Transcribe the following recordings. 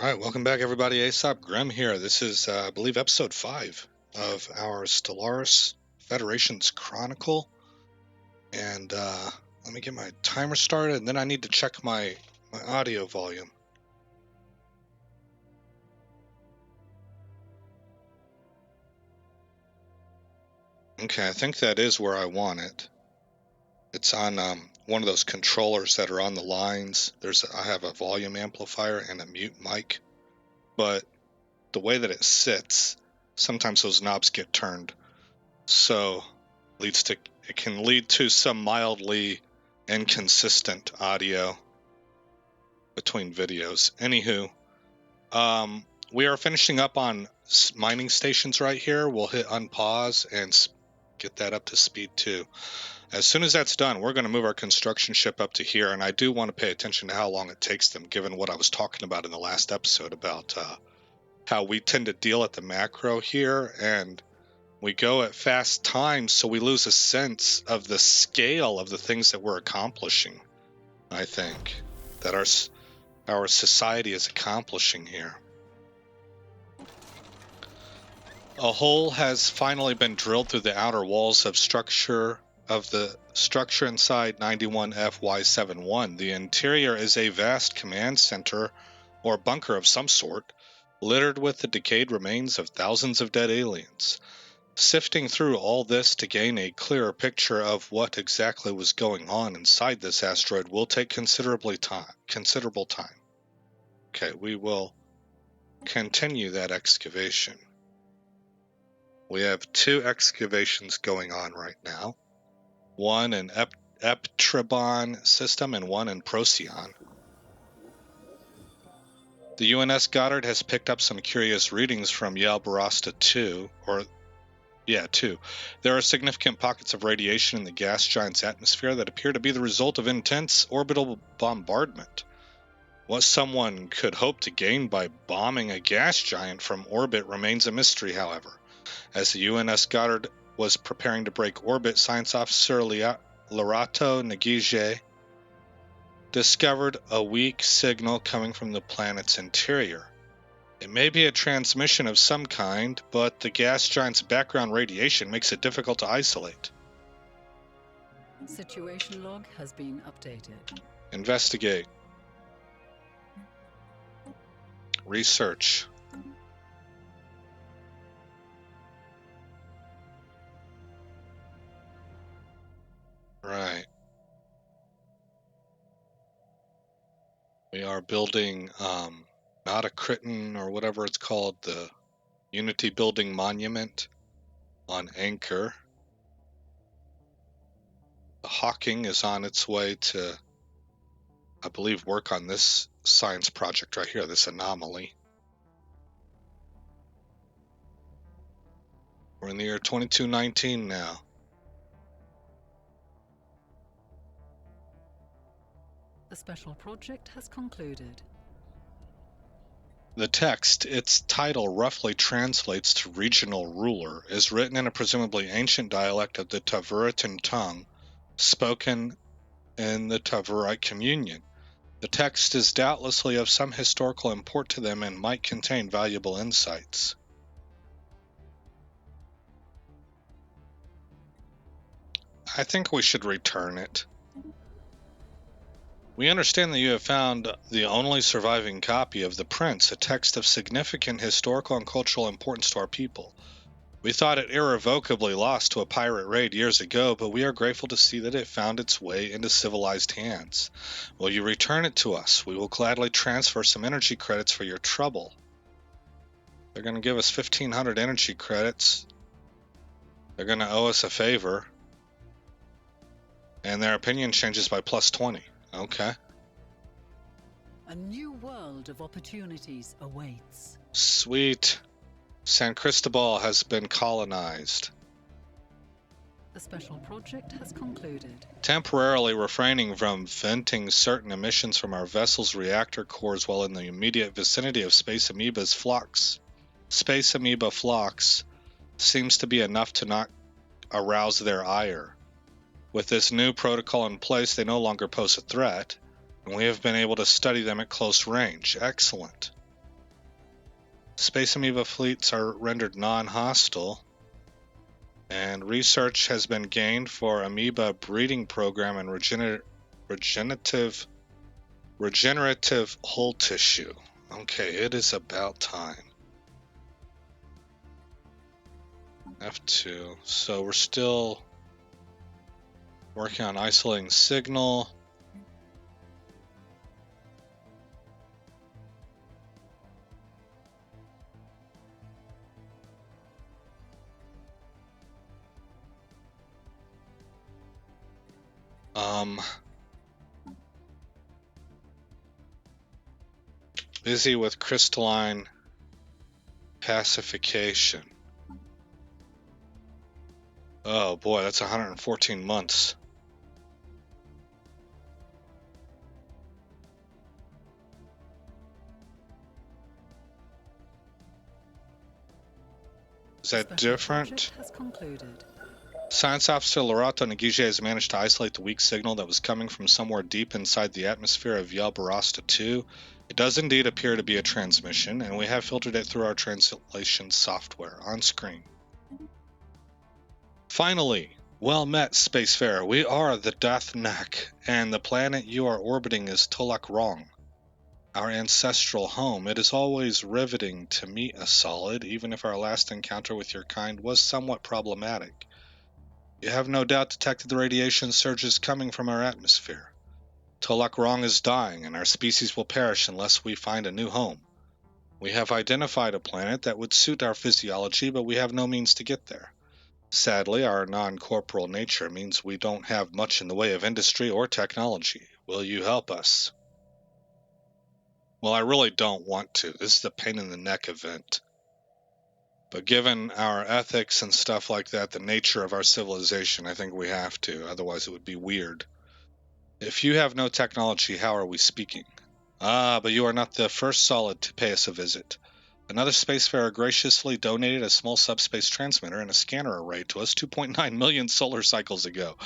Alright, welcome back everybody. Aesop Grim here. This is, I believe, episode 5 of our Stellaris Federation's Chronicle. And let me get my timer started, and then I need to check my audio volume. Okay, I think that is where I want it. It's on one of those controllers that are on the lines. I have a volume amplifier and a mute mic, but the way that it sits, sometimes those knobs get turned, so it can lead to some mildly inconsistent audio between videos. Anywho, we are finishing up on mining stations right here. We'll hit unpause and get that up to speed too. As soon as that's done, we're going to move our construction ship up to here, and I do want to pay attention to how long it takes them, given what I was talking about in the last episode about how we tend to deal at the macro here, and we go at fast times, so we lose a sense of the scale of the things that we're accomplishing. I think that our society is accomplishing here. A hole has finally been drilled through the outer walls of the structure inside 91FY71. The interior is a vast command center or bunker of some sort, littered with the decayed remains of thousands of dead aliens. Sifting through all this to gain a clearer picture of what exactly was going on inside this asteroid will take considerable time. Okay, we will continue that excavation. We have 2 excavations going on right now. One in Eptribon system and one in Procyon. The UNS Goddard has picked up some curious readings from Yalbarasta 2, 2. There are significant pockets of radiation in the gas giant's atmosphere that appear to be the result of intense orbital bombardment. What someone could hope to gain by bombing a gas giant from orbit remains a mystery, however. As the UNS Goddard was preparing to break orbit, Science Officer Lorato Nagige discovered a weak signal coming from the planet's interior. It may be a transmission of some kind, but the gas giant's background radiation makes it difficult to isolate. Situation log has been updated. Investigate. Research. Right. We are building not a Crichton or whatever it's called, the Unity Building Monument on Anchor. The Hawking is on its way to, I believe, work on this science project right here, this anomaly. We're in the year 2219 now. The special project has concluded. The text, its title roughly translates to regional ruler, is written in a presumably ancient dialect of the Tavuritan tongue, spoken in the Tavurite communion. The text is doubtlessly of some historical import to them and might contain valuable insights. I think we should return it. We understand that you have found the only surviving copy of the Prince, a text of significant historical and cultural importance to our people. We thought it irrevocably lost to a pirate raid years ago, but we are grateful to see that it found its way into civilized hands. Will you return it to us? We will gladly transfer some energy credits for your trouble. They're going to give us 1,500 energy credits. They're going to owe us a favor. And their opinion changes by plus 20. Okay. A new world of opportunities awaits. Sweet. San Cristobal has been colonized. The special project has concluded. Temporarily refraining from venting certain emissions from our vessel's reactor cores while in the immediate vicinity of Space Amoeba flocks seems to be enough to not arouse their ire. With this new protocol in place, they no longer pose a threat, and we have been able to study them at close range. Excellent. Space amoeba fleets are rendered non-hostile. And research has been gained for amoeba breeding program and regenerative hull tissue. Okay, it is about time. F2. So we're still working on isolating signal. Busy with crystalline pacification. Oh boy, that's 114 months. Is that different? Has concluded. Science Officer Lorato Nagige has managed to isolate the weak signal that was coming from somewhere deep inside the atmosphere of Yelbarasta 2. It does indeed appear to be a transmission, and we have filtered it through our translation software on screen. Finally, well met, Spacefarer. We are the Deathnak, and the planet you are orbiting is Tolak Rong, our ancestral home. It is always riveting to meet a solid, even if our last encounter with your kind was somewhat problematic. You have no doubt detected the radiation surges coming from our atmosphere. Tolak Rong is dying, and our species will perish unless we find a new home. We have identified a planet that would suit our physiology, but we have no means to get there. Sadly, our non-corporal nature means we don't have much in the way of industry or technology. Will you help us? Well, I really don't want to. This is a pain-in-the-neck event. But given our ethics and stuff like that, the nature of our civilization, I think we have to. Otherwise, it would be weird. If you have no technology, how are we speaking? Ah, but you are not the first solid to pay us a visit. Another spacefarer graciously donated a small subspace transmitter and a scanner array to us 2.9 million solar cycles ago.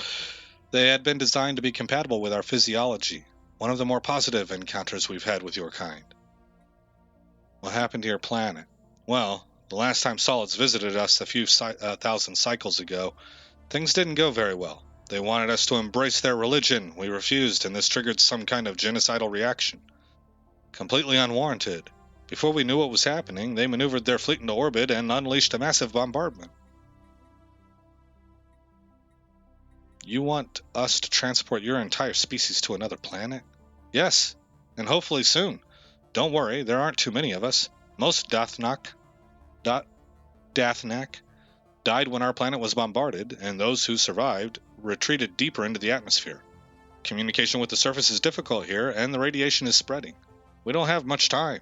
They had been designed to be compatible with our physiology. One of the more positive encounters we've had with your kind. What happened to your planet? Well, the last time solids visited us a few thousand cycles ago, things didn't go very well. They wanted us to embrace their religion. We refused, and this triggered some kind of genocidal reaction. Completely unwarranted. Before we knew what was happening, they maneuvered their fleet into orbit and unleashed a massive bombardment. You want us to transport your entire species to another planet? Yes, and hopefully soon. Don't worry, there aren't too many of us. Most Deathnak died when our planet was bombarded, and those who survived retreated deeper into the atmosphere. Communication with the surface is difficult here, and the radiation is spreading. We don't have much time.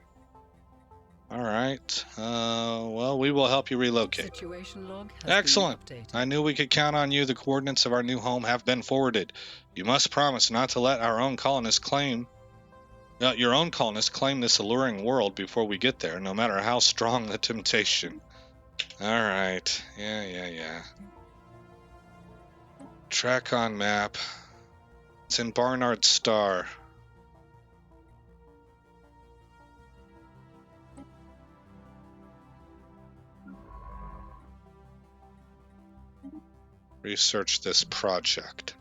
All right. Well, we will help you relocate. Situation log has Excellent. been updated. I knew we could count on you. The coordinates of our new home have been forwarded. You must promise not to let your own colonists claim this alluring world before we get there, no matter how strong the temptation. All right. Yeah. Track on map. It's in Barnard Star. Research this project.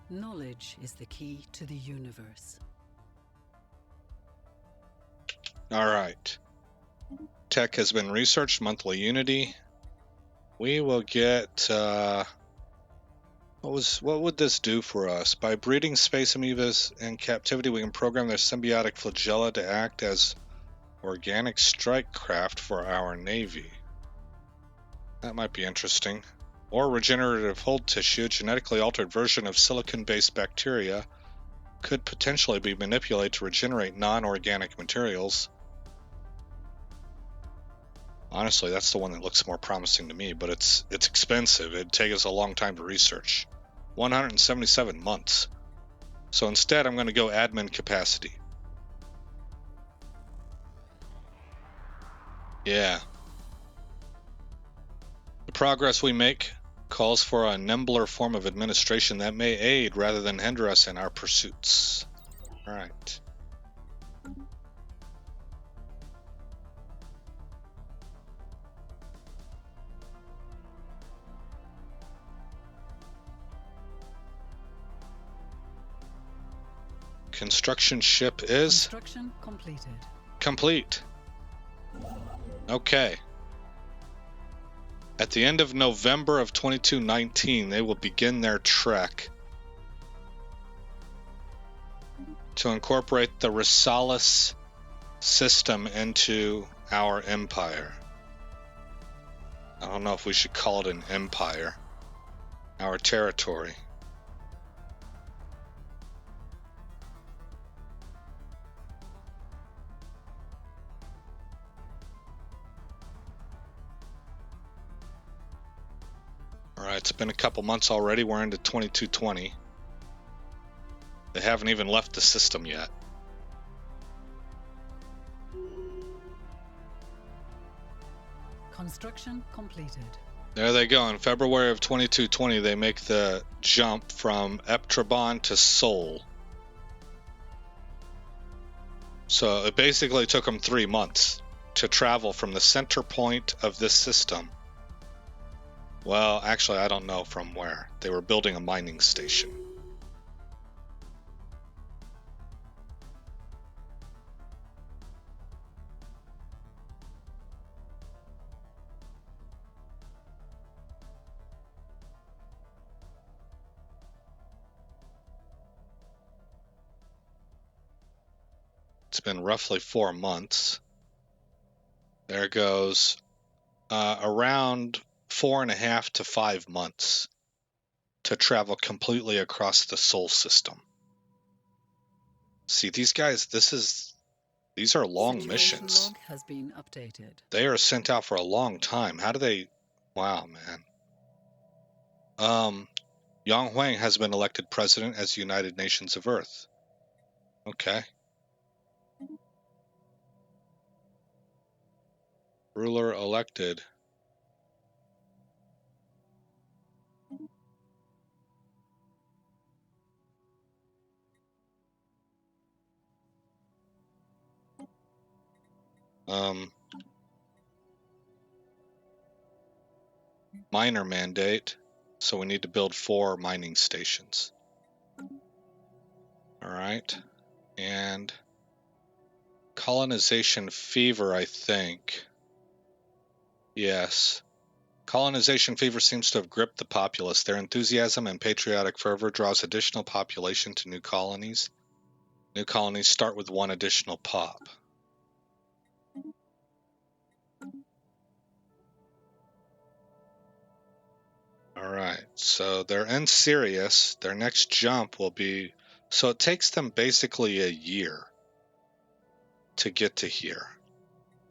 Knowledge is the key to the universe. All right. Tech has been researched. Monthly Unity. We will get. What would this do for us? By breeding space amoebas in captivity, we can program their symbiotic flagella to act as organic strike craft for our navy. That might be interesting. Or regenerative hull tissue, a genetically altered version of silicon-based bacteria, could potentially be manipulated to regenerate non-organic materials. Honestly, that's the one that looks more promising to me, but it's expensive. It'd take us a long time to research. 177 months. So instead, I'm going to go admin capacity. Yeah. The progress we make calls for a nimbler form of administration that may aid rather than hinder us in our pursuits. All right. Construction ship is Construction completed. complete. Okay. At the end of November of 2219, they will begin their trek to incorporate the Risalis system into our empire. I don't know if we should call it an empire. Our territory. Alright, it's been a couple months already. We're into 2220. They haven't even left the system yet. Construction completed. There they go. In February of 2220, they make the jump from Eptrabon to Sol. So it basically took them 3 months to travel from the center point of this system. Well, actually, I don't know from where. They were building a mining station. It's been roughly 4 months. There goes around 4.5 to 5 months to travel completely across the Sol system. See, these guys, these are long Situation missions. log has been updated. They are sent out for a long time. How do they? Wow, man. Yang Huang has been elected president as United Nations of Earth. Okay. Ruler elected. Miner mandate. So we need to build 4 mining stations. All right. And colonization fever, I think. Yes. Colonization fever seems to have gripped the populace. Their enthusiasm and patriotic fervor draws additional population to new colonies. New colonies start with 1 additional pop. Alright, so they're in Sirius. Their next jump will be... So it takes them basically a year to get to here.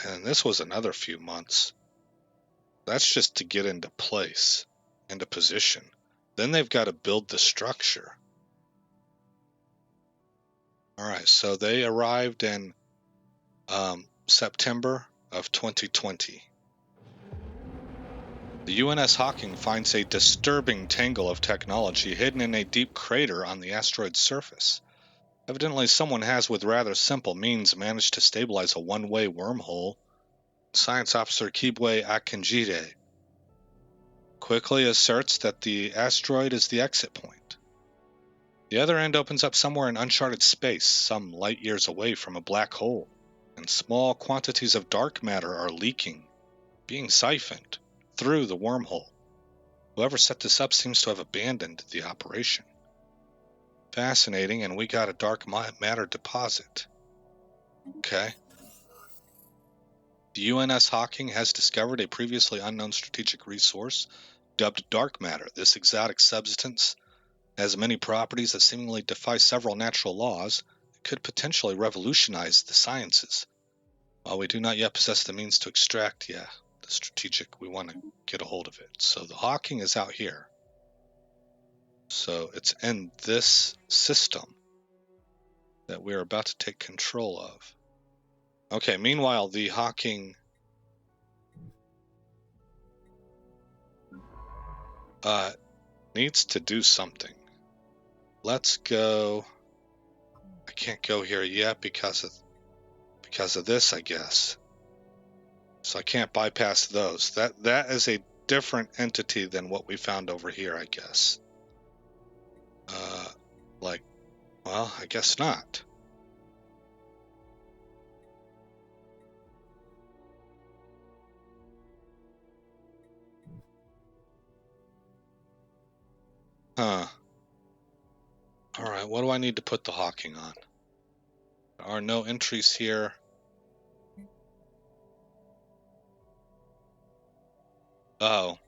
And this was another few months. That's just to get into place, into position. Then they've got to build the structure. Alright, so they arrived in September of 2020. The UNS Hawking finds a disturbing tangle of technology hidden in a deep crater on the asteroid's surface. Evidently, someone has, with rather simple means, managed to stabilize a one-way wormhole. Science Officer Kibwe Akinjide quickly asserts that the asteroid is the exit point. The other end opens up somewhere in uncharted space, some light years away from a black hole, and small quantities of dark matter are leaking, being siphoned through the wormhole. Whoever set this up seems to have abandoned the operation. Fascinating, and we got a dark matter deposit. Okay. The UNS Hawking has discovered a previously unknown strategic resource dubbed dark matter. This exotic substance has many properties that seemingly defy several natural laws. It could potentially revolutionize the sciences. While we do not yet possess the means to extract, the strategic, we want to get a hold of it. So the Hawking is out here. So it's in this system that we're about to take control of. Okay, meanwhile, the Hawking needs to do something. Let's go. I can't go here yet because of this, I guess. So I can't bypass those. That is a different entity than what we found over here, I guess. Well, I guess not. Huh. Alright, what do I need to put the hawking on? There are no entries here. Oh.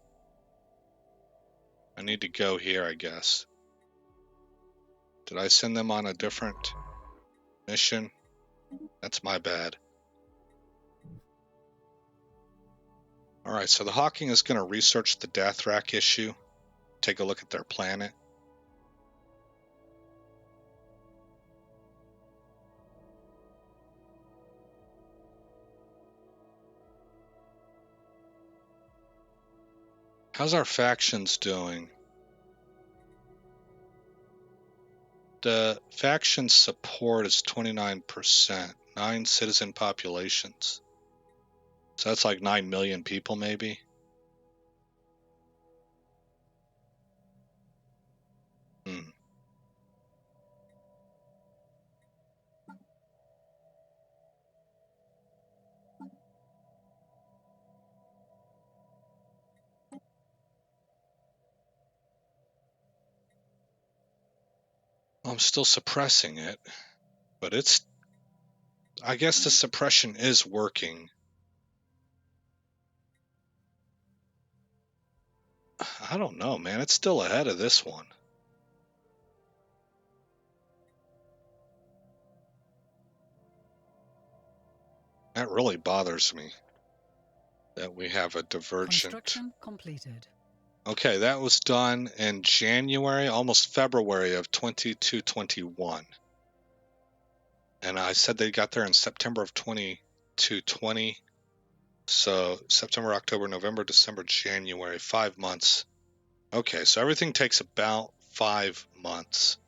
I need to go here, I guess. Did I send them on a different mission? That's my bad. Alright, so the hawking is going to research the Deathnak issue. Take a look at their planet. How's our factions doing? The faction support is 29%. 9 citizen populations. So that's like 9 million people, maybe? I'm still suppressing it, but it's... I guess the suppression is working. I don't know, man. It's still ahead of this one. That really bothers me, that we have a divergent... Construction completed. Okay, that was done in January, almost February of 22-21. And I said they got there in September of 22-20. So September, October, November, December, January, 5 months. Okay, so everything takes about 5 months.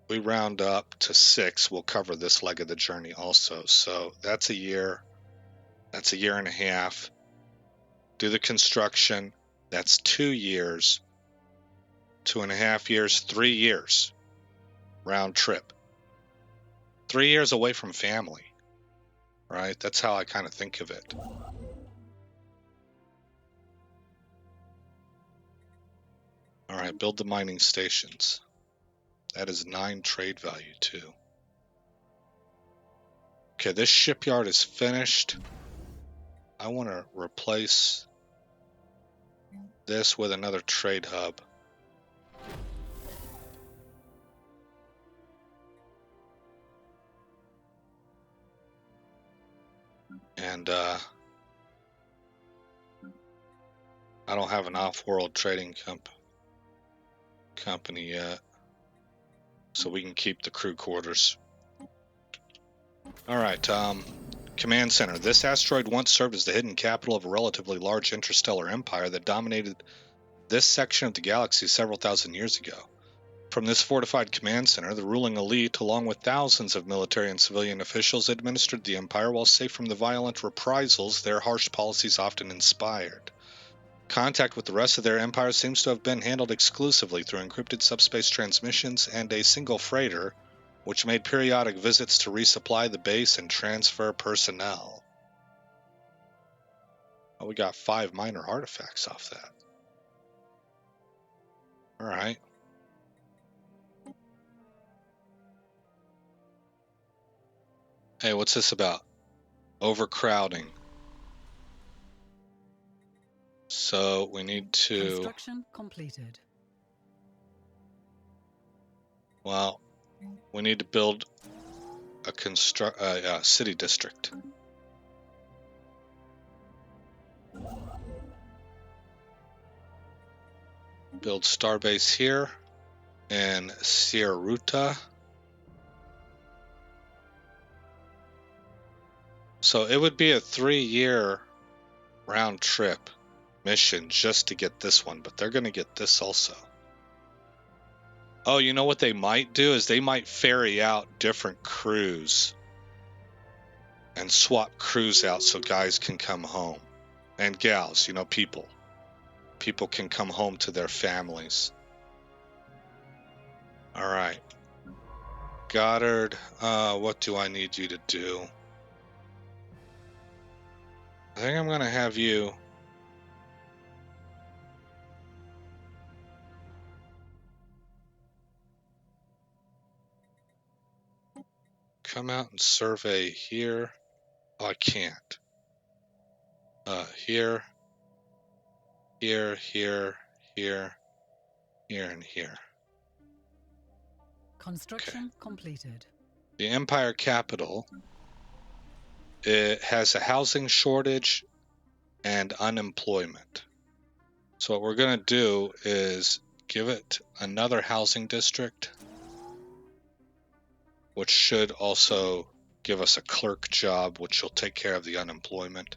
We round up to 6. We'll cover this leg of the journey also. So that's a year. That's a year and a half. Do the construction. That's 2 years. 2.5 years, 3 years. Round trip. 3 years away from family. Right? That's how I kind of think of it. All right, build the mining stations. That is 9 trade value too. Okay, this shipyard is finished. I want to replace this with another trade hub. And I don't have an off-world trading company yet, so we can keep the crew quarters. All right, command center. This asteroid once served as the hidden capital of a relatively large interstellar empire that dominated this section of the galaxy several thousand years ago. From this fortified command center, the ruling elite, along with thousands of military and civilian officials, administered the empire while safe from the violent reprisals their harsh policies often inspired. Contact with the rest of their empire seems to have been handled exclusively through encrypted subspace transmissions and a single freighter, which made periodic visits to resupply the base and transfer personnel. Oh, we got 5 minor artifacts off that. All right. Hey, what's this about? Overcrowding. So we need to... Construction completed. Well, we need to build a city district. Build starbase here in Sierruta. So it would be a 3-year round trip mission just to get this one, but they're going to get this also. Oh, you know what they might do is they might ferry out different crews and swap crews out so guys can come home. And gals, you know, people. People can come home to their families. All right. Goddard, what do I need you to do? I think I'm going to have you come out and survey here. Oh, I can't. Here, here, here, here, here, and here. Construction completed. The Empire capital, it has a housing shortage and unemployment. So what we're going to do is give it another housing district, which should also give us a clerk job, which will take care of the unemployment.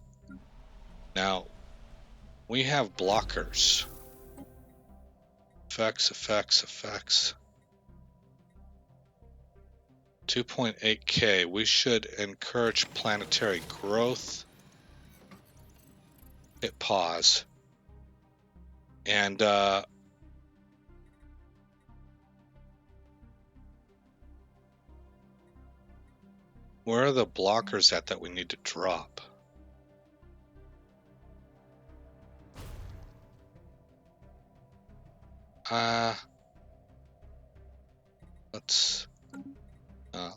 Now, we have blockers. Effects. 2.8K. We should encourage planetary growth. Hit pause. And where are the blockers at that we need to drop?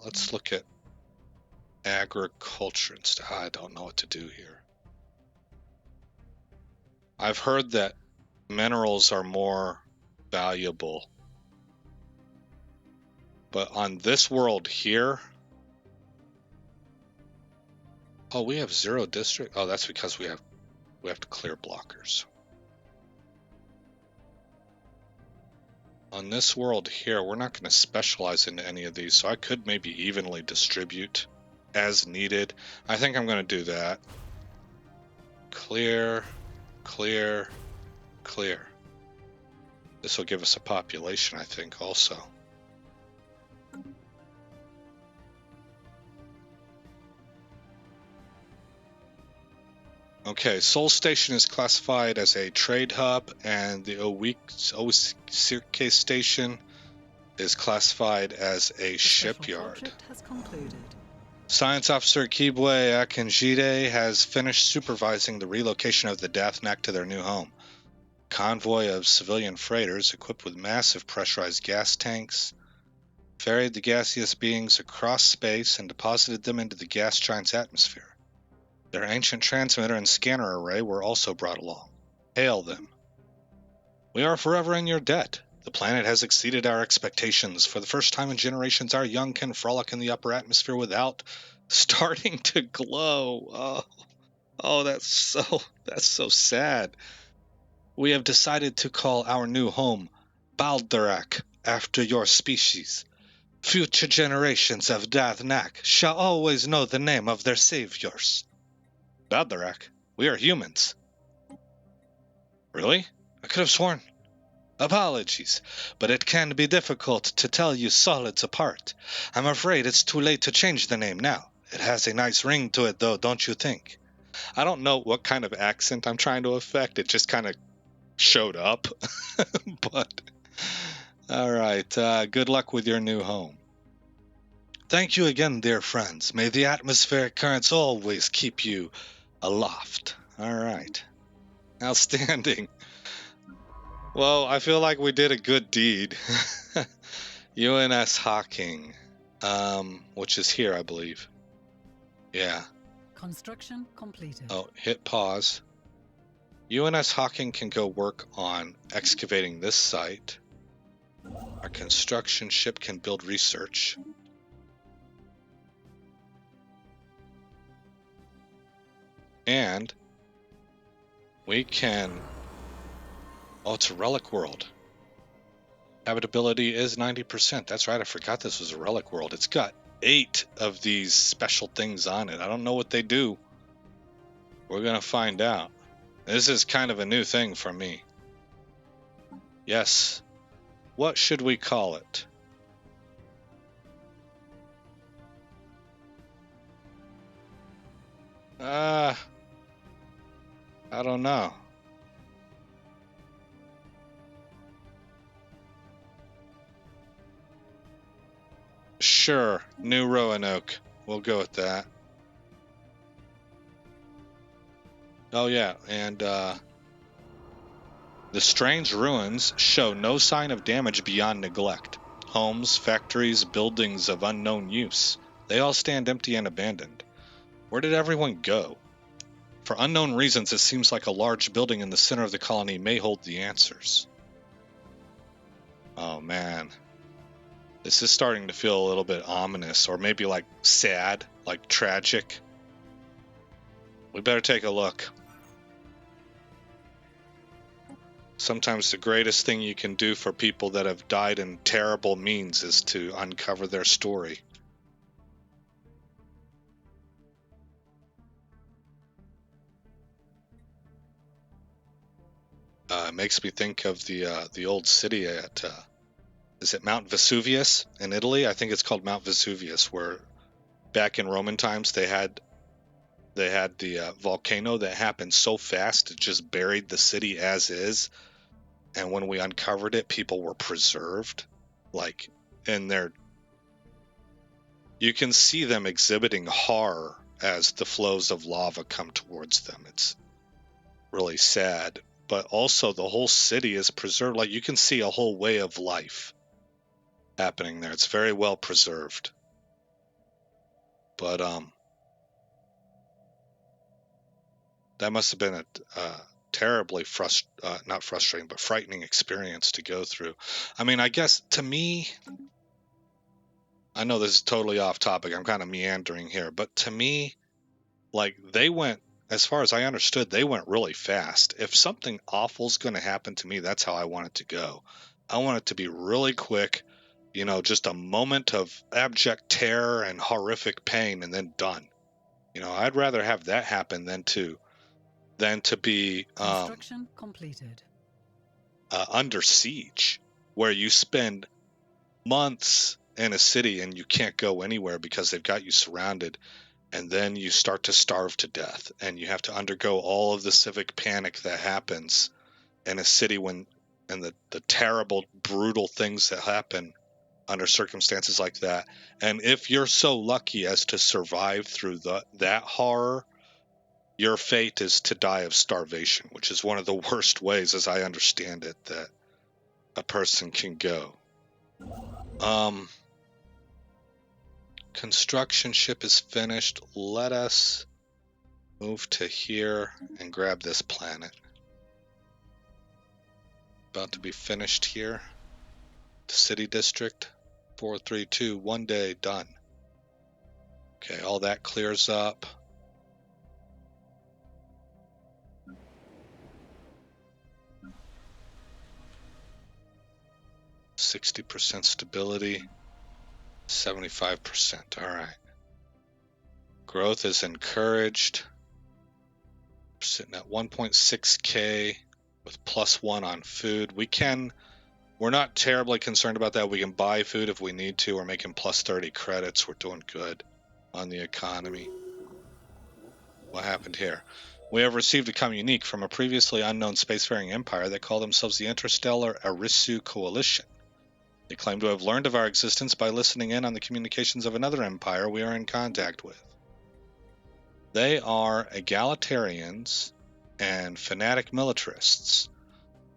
Let's look at agriculture instead. I don't know what to do here. I've heard that minerals are more valuable, but on this world here, oh, we have 0 district. Oh, that's because we have to clear blockers. On this world here, we're not going to specialize into any of these, so I could maybe evenly distribute as needed. I think I'm going to do that. Clear, clear, clear. This will give us a population, I think, also. Okay, Sol Station is classified as a trade hub, and the Owike Station is classified as a shipyard. Project has concluded. Science Officer Kibwe Akinjide has finished supervising the relocation of the Deathnak to their new home. Convoy of civilian freighters equipped with massive pressurized gas tanks ferried the gaseous beings across space and deposited them into the gas giant's atmosphere. Their ancient transmitter and scanner array were also brought along. Hail them. We are forever in your debt. The planet has exceeded our expectations. For the first time in generations, our young can frolic in the upper atmosphere without starting to glow. Oh, that's so sad. We have decided to call our new home Baldarak after your species. Future generations of Deathnak shall always know the name of their saviors. Baldarak? We are humans. Really? I could have sworn. Apologies, but it can be difficult to tell you solids apart. I'm afraid it's too late to change the name now. It has a nice ring to it, though, don't you think? I don't know what kind of accent I'm trying to affect. It just kind of showed up. But, all right, good luck with your new home. Thank you again, dear friends. May the atmospheric currents always keep you aloft. All right. Outstanding. Well, I feel like we did a good deed. UNS Hawking, which is here, I believe. Yeah. Construction completed. Oh, hit pause. UNS Hawking can go work on excavating this site. Our construction ship can build research. And we can... Oh, it's a Relic World. Habitability is 90%. That's right, I forgot this was a Relic World. It's got 8 of these special things on it. I don't know what they do. We're going to find out. This is kind of a new thing for me. Yes. What should we call it? I don't know. Sure, New Roanoke. We'll go with that. Oh yeah, and the strange ruins show no sign of damage beyond neglect. Homes, factories, buildings of unknown use. They all stand empty and abandoned. Where did everyone go? For unknown reasons, it seems like a large building in the center of the colony may hold the answers. Oh man. This is starting to feel a little bit ominous, or maybe like sad, like tragic. We better take a look. Sometimes the greatest thing you can do for people that have died in terrible means is to uncover their story. It makes me think of the old city at is it Mount Vesuvius in Italy? I think it's called Mount Vesuvius, where back in Roman times they had the volcano that happened so fast it just buried the city as is. And when we uncovered it, people were preserved, like in their. You can see them exhibiting horror as the flows of lava come towards them. It's really sad, but also the whole city is preserved. Like you can see a whole way of life happening there. It's very well preserved. But that must have been a terribly not frustrating, but frightening experience to go through. I mean, I guess to me, I know this is totally off topic. I'm kind of meandering here, but to me, like they went, as far as I understood, they went really fast. If something awful's going to happen to me, that's how I want it to go. I want it to be really quick, just a moment of abject terror and horrific pain and then done. I'd rather have that happen than to be Construction completed. Under siege, where you spend months in a city and you can't go anywhere because they've got you surrounded, and then you start to starve to death, and you have to undergo all of the civic panic that happens in a city and the terrible, brutal things that happen under circumstances like that. And if you're so lucky as to survive through that horror, your fate is to die of starvation, which is one of the worst ways, as I understand it, that a person can go. Construction ship is finished. Let us move to here and grab this planet. About to be finished here. The city district. 4, 3, 2, 1 day, done. Okay, all that clears up. %, stability, 75%. All right. Growth is encouraged. We're sitting at 1.6K with +1 on food. We're not terribly concerned about that. We can buy food if we need to. We're making +30 credits. We're doing good on the economy. What happened here? We have received a communique from a previously unknown spacefaring empire that call themselves the Interstellar Arisu Coalition. They claim to have learned of our existence by listening in on the communications of another empire we are in contact with. They are egalitarians and fanatic militarists.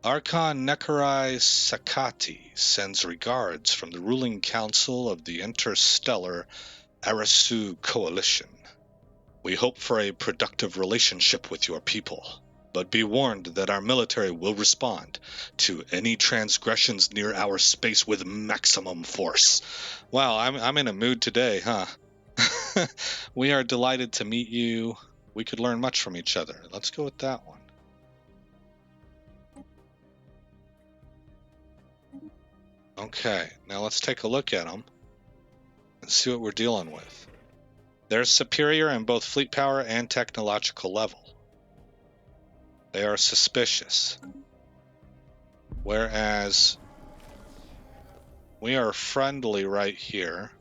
Archon Nekarai Sakati sends regards from the ruling council of the Interstellar Arisu Coalition. We hope for a productive relationship with your people, but be warned that our military will respond to any transgressions near our space with maximum force. Wow, I'm in a mood today, huh? We are delighted to meet you. We could learn much from each other. Let's go with that one. Okay, now let's take a look at them and see what we're dealing with. They're superior in both fleet power and technological level. They are suspicious. Whereas we are friendly right here.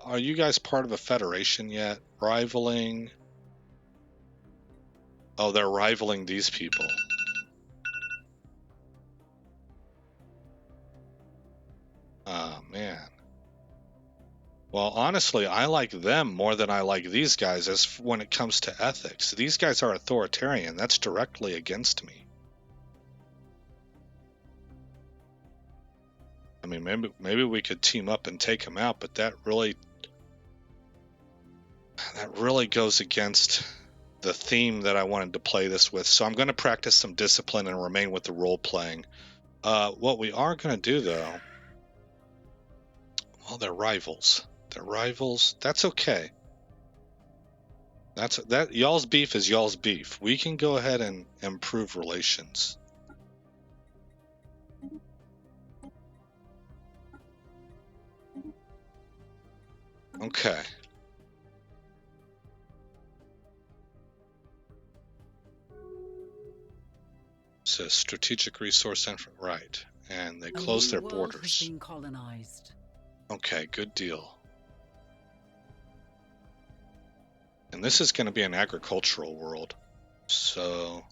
Are you guys part of a federation yet? Rivaling? Oh, they're rivaling these people. man. Well, honestly, I like them more than I like these guys when it comes to ethics. These guys are authoritarian. That's directly against me. I mean, maybe we could team up and take them out, but that really goes against the theme that I wanted to play this with. So I'm going to practice some discipline and remain with the role playing. What we are going to do, though, well, they're rivals. They're rivals. That's okay. That y'all's beef is y'all's beef. We can go ahead and improve relations. Okay. So strategic resource right, and they close their borders. Has been colonized. Okay, good deal. And this is going to be an agricultural world. So,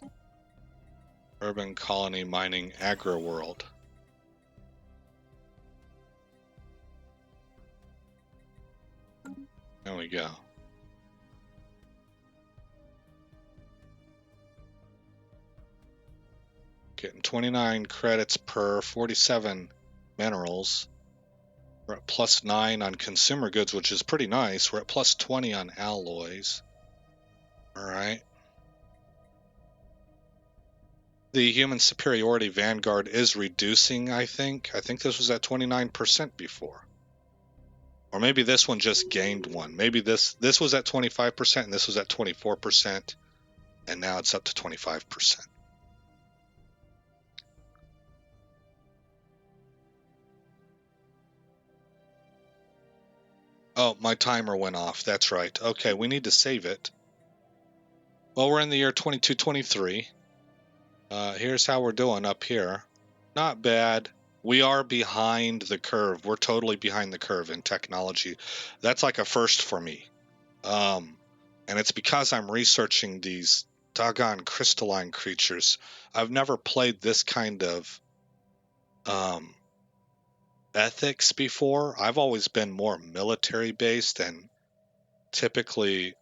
urban colony mining agri world. There we go. Getting 29 credits per 47 minerals. We're at +9 on consumer goods, which is pretty nice. We're at +20 on alloys. All right. The human superiority vanguard is reducing, I think. I think this was at 29% before. Or maybe this one just gained one. Maybe this was at 25% and this was at 24%. And now it's up to 25%. Oh, my timer went off. That's right. Okay, we need to save it. Well, we're in the year 2223. Here's how we're doing up here. Not bad. We are behind the curve. We're totally behind the curve in technology. That's like a first for me. And it's because I'm researching these doggone crystalline creatures. I've never played this kind of ethics before. I've always been more military based and typically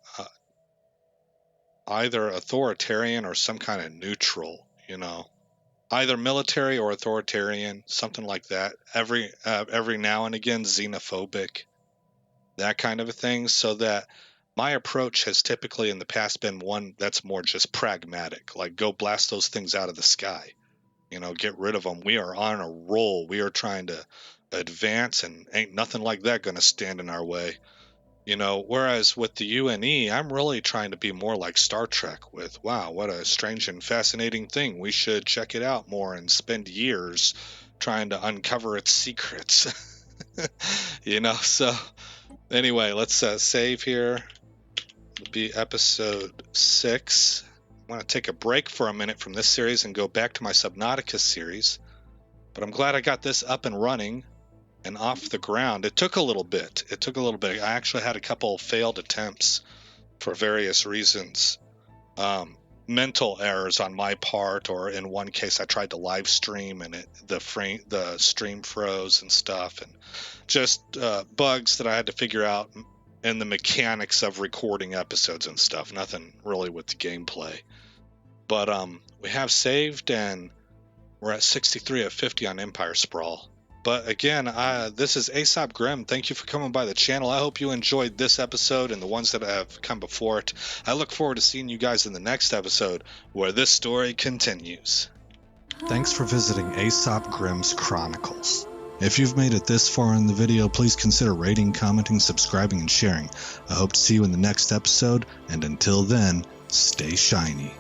either authoritarian or some kind of neutral, you know, either military or authoritarian, something like that. Every now and again, xenophobic, that kind of a thing. So that my approach has typically in the past been one that's more just pragmatic, like go blast those things out of the sky, you know, get rid of them. We are on a roll. We are trying to advance, and ain't nothing like that going to stand in our way, you know. Whereas with the UNE, I'm really trying to be more like Star Trek with, wow, what a strange and fascinating thing. We should check it out more and spend years trying to uncover its secrets. You know, so anyway, let's save here. It'll be episode 6. I want to take a break for a minute from this series and go back to my Subnautica series, but I'm glad I got this up and running and off the ground. It took a little bit. I actually had a couple failed attempts for various reasons. Mental errors on my part, or in one case I tried to live stream and the stream froze and stuff, and just bugs that I had to figure out in the mechanics of recording episodes and stuff. Nothing really with the gameplay. But we have saved, and we're at 63 of 50 on Empire Sprawl. But again, this is Aesop Grimm. Thank you for coming by the channel. I hope you enjoyed this episode and the ones that have come before it. I look forward to seeing you guys in the next episode, where this story continues. Thanks for visiting Aesop Grimm's Chronicles. If you've made it this far in the video, please consider rating, commenting, subscribing, and sharing. I hope to see you in the next episode, and until then, stay shiny.